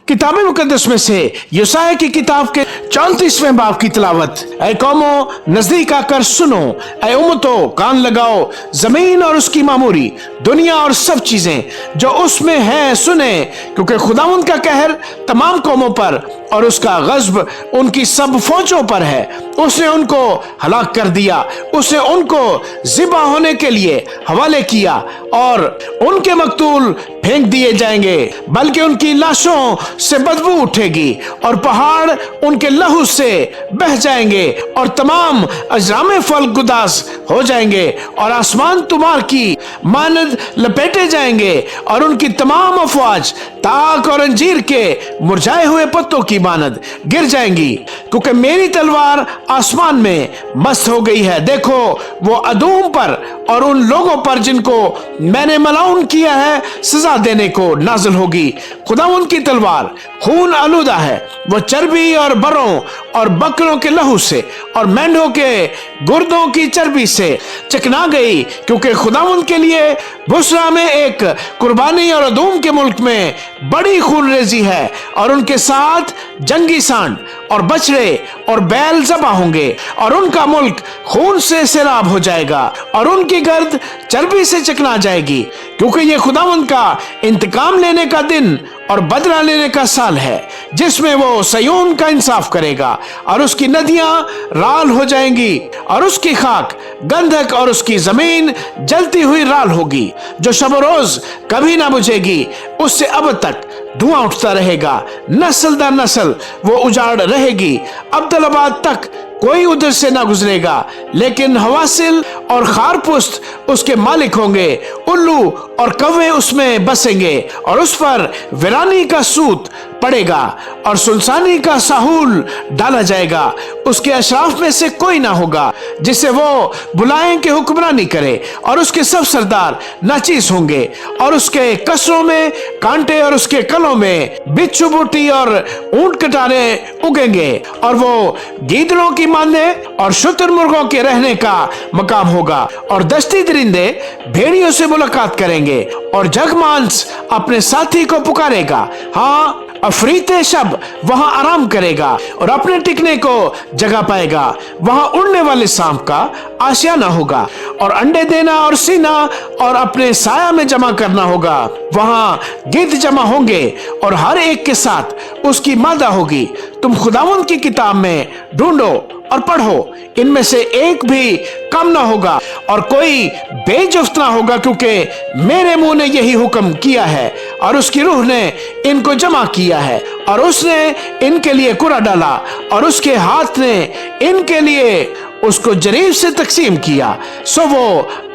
किताब मुकद्दस में से यशायाह की किताब के 34वें बाब की तिलावत। ऐ कौमों नजदीक आकर सुनो, ऐ उम्मतों कान लगाओ, जमीन और उसकी मामूरी, दुनिया और सब चीजें जो उसमें हैं सुने, क्योंकि खुदावंद का कहर तमाम कौमों पर और उसका गज़ब उनकी सब फौजों पर है। उसने उनको हलाक कर दिया, उसने उनको ज़िबा होने के लिए हवाले किया और उनके मकतूल फेंक दिए जाएंगे, बल्कि उनकी लाशों से बदबू उठेगी और पहाड़ उनके लहू से बह जाएंगे और तमाम अजरामे फल गुदास हो जाएंगे और आसमान तुमार की मानद लपेटे जाएंगे और उनकी तमाम अफवाज ताक और अंजीर के मुरझाए हुए पत्तों की मानद गिर जाएंगी, क्योंकि मेरी तलवार आसमान में मस्त हो गई है। देखो वो अदूम पर और उन लोगों पर जिनको मैंने मलाउन किया है सजा देने को नाजिल होगी। खुदावंद की तलवार खून आलूदा है, वो चर्बी और बरों और बकरों के लहू से और मेंढों के गुर्दों की चर्बी से चिकना गई, क्योंकि खुदावंद के लिए बुसरा में एक कुर्बानी और अदूम के मुल्क में बड़ी खून रेजी है और उनके साथ जंगी सांड और बछड़े और बैल ज़बा होंगे और उनका मुल्क खून से सैराब हो जाएगा और उनकी गर्द चर्बी से चिकना जाएगी, क्योंकि ये खुदावंद का इंतकाम लेने का दिन और बदला लेने का साल है, जिसमें वो सयोन का इंसाफ करेगा और उसकी नदियां राल हो जाएंगी और उसकी खाक गंधक और उसकी जमीन जलती हुई राल होगी, जो शब रोज कभी ना बुझेगी। उससे अब तक धुआं उठता रहेगा, नस्ल दर नस्ल वो उजाड़ रहेगी। अब्दुल्लाबाद तक कोई उधर से ना गुजरेगा, लेकिन हवासिल और खारपुस्त उसके मालिक होंगे। उल्लू और कौवे उसमें बसेंगे और उस पर वीरानी का सूत पड़ेगा और सुल्तानी का साहुल डाला जाएगा। उसके अशराफ में से कोई ना होगा जिसे वो बुलाएं कि हुक्मरानी करे, और उसके सब सरदार नाचीज होंगे और उसके कसरों में कांटे और उसके कलों में बिच्छू बूटी और ऊंट कटारे उगेंगे और वो गीदड़ों की मांदे और शुतुरमुर्गों के रहने का मकाम होगा और दस्ती दरिंदे भेड़ियों से मुलाकात करेंगे और जगमांस अपने साथी को पुकारेगा। हाँ, अफरीते शब वहां आराम करेगा और अपने टिकने को जगह पाएगा। वहां उड़ने वाले सांप का आशियाना होगा और अंडे देना और सीना और अपने साया में जमा करना होगा। वहां गिद्ध जमा होंगे और हर एक के साथ उसकी मादा होगी। तुम खुदावंद की किताब में ढूंढो और पढ़ो, इनमें से एक भी कम ना होगा और कोई बेजुफ्त ना होगा, क्योंकि मेरे मुंह ने यही हुक्म किया है और उसकी रूह ने इनको जमा किया है और उसने इनके लिए कुरा डाला और उसके हाथ ने इनके लिए उसको जरीब से तकसीम किया। सो वो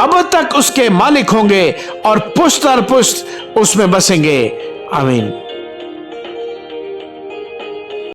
अब तक उसके मालिक होंगे और पुश्त दर पुश्त उसमें बसेंगे। आमीन।